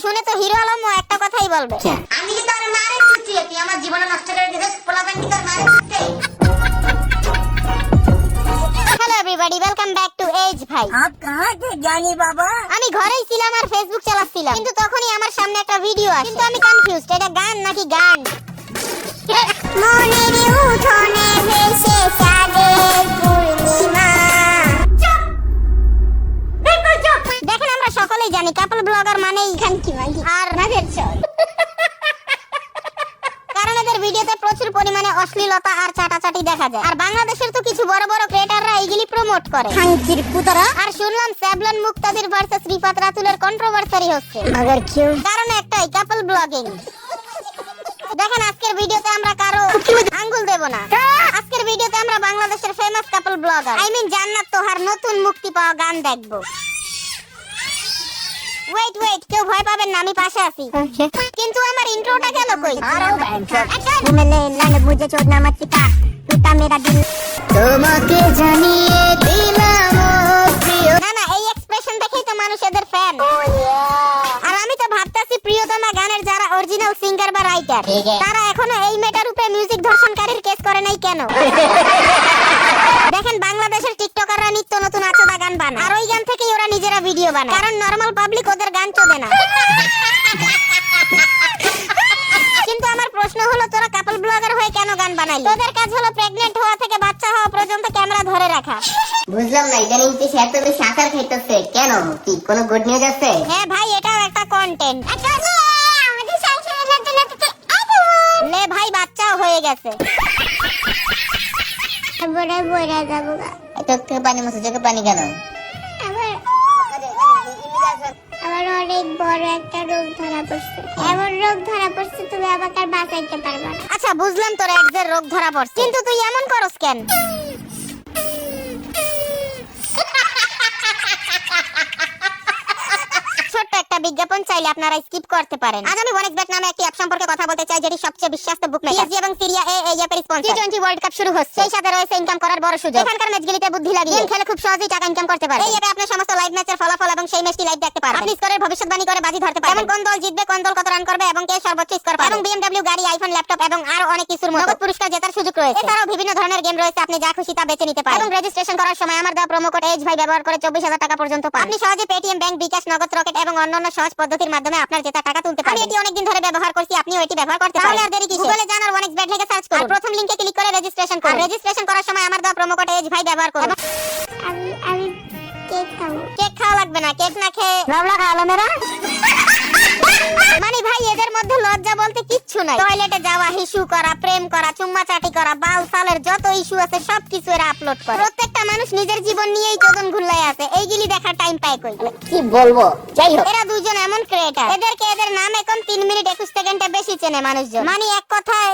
শুনে তো হিরো আলম একটা কথাই বলবে, আমি কি তোর মারে চুচি, তুই আমার জীবন নষ্ট করে দিছিস, পোলাপান কি তোর মারে চুচি। Hello everybody, welcome back to এজ ভাই। आप कहां थे जानी बाबा? আমি ঘরেই ছিলাম আর ফেসবুক চালাচ্ছিলাম, কিন্তু তখনই আমার সামনে একটা ভিডিও আসে, কিন্তু আমি কনফিউজড এটা গান নাকি গান। মনের উঠোনে ভেসে চাঁদের পূর্ণিমা। দেখেন আমরা সকলেই জানি কাপল ব্লগার মানেই খানকি মাগি আর নাগের চল। কারণ এদের ভিডিওতে প্রচুর পরিমাণে অশ্লীলতা আর চাটাচাটি দেখা যায়, আর বাংলাদেশের তো কিছু বড় বড় ক্রিয়েটররা এইগুলি প্রমোট করে। খানকির পুতরা। আর শুনলাম স্যাবলন মুক্তাদির ভার্সেস রিফাত রাতুলের কন্ট্রোভার্সি হচ্ছে, মগর কিউ? কারণ একটাই, কাপল ব্লগিং। দেখেন আজকের ভিডিওতে আমরা কারো আঙ্গুল দেব না। আজকের ভিডিওতে আমরা বাংলাদেশের famous couple blogger I mean Jannat তোহার নতুন মুক্তি পাওয়া গান দেখবো। ওয়েট কেউ ভয় পাবেন না, আমি পাশে আছি। কিন্তু আমার ইন্ট্রোটা গেল কই? মুঝে छोड़ना मत सिखा, टूटा मेरा दिल তোমাকে জানিয়ে দিলাম প্রিয়। না এই এক্সপ্রেশন দেখেই তো মানুষ এদের ফ্যান। আর আমি তো ভাবতাছি প্রিয়তমা গানের যারা অরিজিনাল সিঙ্গার বা রাইটার তারা এখনো এই মেটার উপরে মিউজিক ধর্ষণকারীর কেস করে নাই কেন? দেখেন বাংলাদেশের টিকটকাররা নিত্য নতুন আচোদা গান বানায়, আর ওই গান থেকেই ওরা নিজেরা ভিডিও বানায়, কারণ নরমাল পাবলিক ওদের গান চোদে না। কিন্তু আমার প্রশ্ন হলো, তোরা কাপল ব্লগার হয়ে কেন গান বানাইলি? তোদের কাজ হলো প্রেগন্যান্ট হওয়া থেকে বাচ্চা হওয়া পর্যন্ত ক্যামেরা ধরে রাখা। বুঝলাম না, ইদানিং তুই এত বেশি আচার খাইতেছে কেন? কি কোনো গুড নিউজ আছে? হ্যাঁ ভাই, এটাও একটা কন্টেন্ট। লে ভাই, বাচ্চাও হয়ে গেছে। চোখে পানি মুছে, চোখে পানি কেন? আমার অনেক বড় একটা রোগ ধরা পড়ছে, এমন রোগ ধরা পড়ছে তুমি আমাকে আর বাঁচাইতে পারবে না। আচ্ছা বুঝলাম তোর একজের রোগ ধরা পড়ছে, কিন্তু তুই এমন করস কেন? ছোট্ট একটা বিজ্ঞাপন চাইলে আপনারা স্কিপ করতে পারেন। আজ আমি ওয়ানেক্সবেট নামে একটি অ্যাপ সম্পর্কে কথা বলতে চাই, যেটি সবচেয়ে বিশ্বস্ত বুকমেকার। পিএসজি এবং সিরিয়া এ এই অ্যাপের স্পন্সর। টি20 ওয়ার্ল্ড কাপ শুরু হচ্ছে, সেই সাথে রয়েছে ইনকাম করার বড় সুযোগ। এখানকার ম্যাচগুলিতে বুদ্ধি লাগিয়ে গেম খেলে খুব সহজেই টাকা ইনকাম করতে পারেন। এই অ্যাপে আপনি সমস্ত লাইভ ম্যাচের ফলাফল এবং সেই ম্যাচটি লাইভ দেখতে পারবেন। আপনি স্কোরের ভবিষ্যৎবাণী করে বাজি ধরতে পারবেন, কোন দল জিতবে, কোন দল কত রান করবে এবং কে সর্বোচ্চ স্কোর পাবে, এবং BMW গাড়ি, আইফোন, ল্যাপটপ এবং আরো অনেক কিছুর মতো নগদ পুরস্কার জেতার সুযোগ রয়েছে। এছাড়াও বিভিন্ন ধরনের গেম রয়েছে, আপনি যা খুশি তা বেছে নিতে পারেন। এবং রেজিস্ট্রেশন করার সময় আমার দেওয়া প্রোমো কোড এজ ভাই ব্যবহার করে 24,000 টাকা পর্যন্ত পাবেন। আপনি সহজে পেটিএম, ব্যাংক, বিকাশ, নগদ, রকেট এবং অন্যান্য সহজ পদ্ধতির মাধ্যমে আপনার জেতা টাকা তুলতে পারেন। আমি এটি অনেকদিন ধরে ব্যবহার করছি, আপনিও এটি ব্যবহার করতে পারেন। তাহলে আর দেরি কিসের? গুগলে যান আর ওয়ানেক্সবেট লিখে সার্চ করুন, আর প্রথম লিংকে ক্লিক করে রেজিস্ট্রেশন করুন। আর রেজিস্ট্রেশন করার সময় আমার দেওয়া প্রোমো কোড এজ ভাই ব্যবহার করুন। আমি কেক খাবো। কেক খাওয়া লাগবে না, কেক না খেয়ে লাভলা খাওয়ালো মেরা। মানে ভাই এদের মধ্যে লজ্জা বলতে কিচ্ছু নাই। টয়লেটে যাওয়া, হিসু করা, প্রেম করা, চুম্মাচাটি করা, বাল সালের যত ইস্যু আছে সবকিছু এরা আপলোড করে। প্রত্যেকটা মানুষ নিজের জীবন নিয়েই চোদন ঘুরলাই আছে, এইগুলি দেখার টাইম পায় কই? কি বলবো, যাই হোক এরা দুজন এমন ক্রিয়েটর, এদেরকে এদের নাম এখন 3 মিনিট 21 সেকেন্ডে বেশি চেনে মানুষজন। মানে এক কথায়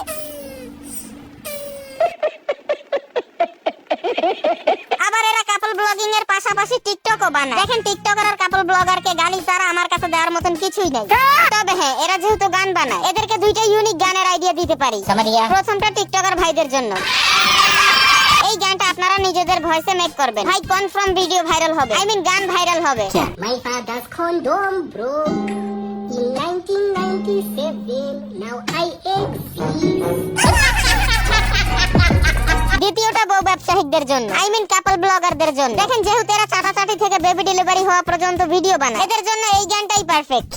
আবার এরা কাপল ব্লগিং এর পাশাপাশি টিকটকও বানায়। দেখেন টিকটকার আর কাপল ব্লগারকে গালি ছাড়া আমার কাছে দেওয়ার মতন কিছুই নাই। তবে হ্যাঁ, এরা যেহেতু গান বানায়, এদেরকে দুইটা ইউনিক গানের আইডিয়া দিতে পারি। প্রথমটা টিকটকার ভাইদের জন্য। এই গানটা আপনারা নিজেদের ভয়েসে মেক করবেন, ভাই কনফার্ম ভিডিও ভাইরাল হবে, আই মিন গান ভাইরাল হবে। My father's condom broke in 1997. Now I exist. দ্বিতীয়টা বউ ব্যবসায়িকদের জন্য, আই মিন কাপল ব্লগারদের জন্য। দেখেন যেহেতু এরা চাটাচাটি থেকে বেবি ডেলিভারি হওয়া পর্যন্ত ভিডিও বানায়, এদের জন্য এই গানটাই পারফেক্ট।